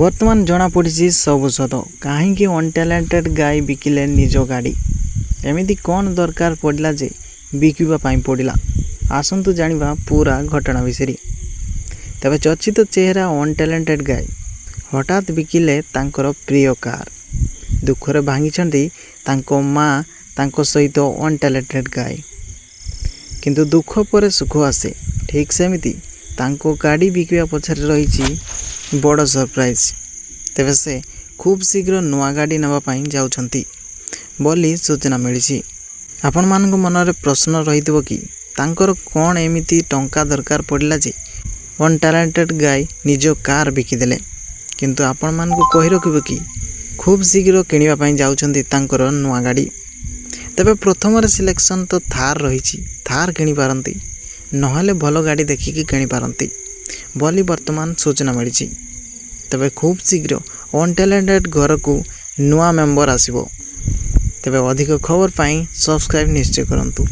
बर्तमान जना पड़ी सब सत कहीं अनटैलेंटेड गाय बिकिले निज गाड़ी एमती कौन दरकार पड़ा जे बिकवाई पड़ा। आसतु जाना पूरा घटना विषय। तबे चर्चित चेहरा अनटैलेंटेड गाय हठात बिकिले तांकर प्रिय कार। दुखरे भांगी माँ तांको सहित अनटैलेंटेड गाय। किंतु दुख पर सुख आसे ठीक सेमिति तांको गाड़ी बिकवा पछरे रही बड़ सरप्राइज। तेबे से खूब शीघ्र नुआ गाड़ी नापी जाउछंती बोली सूचना मिली। आपण मानक मनरे प्रश्न रही कि तांकर कौन एमिति टंका दरकार पड़ा जे अनटैलेंटेड गाय निज कार बिकिदेले। किंतु आपण मानक कहि रखिबो कि खूब शीघ्र किनिबा पई जाउछंती तांकर नुआ गाड़ी। तेबे प्रथम सिलेक्शन तो थार रही। थार किनि पारंती नहले भल गाड़ी देखिकी किनि पारंती बोली वर्तमान सूचना मिली। तबे खूब शीघ्र अनटैलेंटेड घर को नुआ मेंबर आसिबो। तबे अधिक खबर पाई सब्सक्राइब निश्चय करंतु।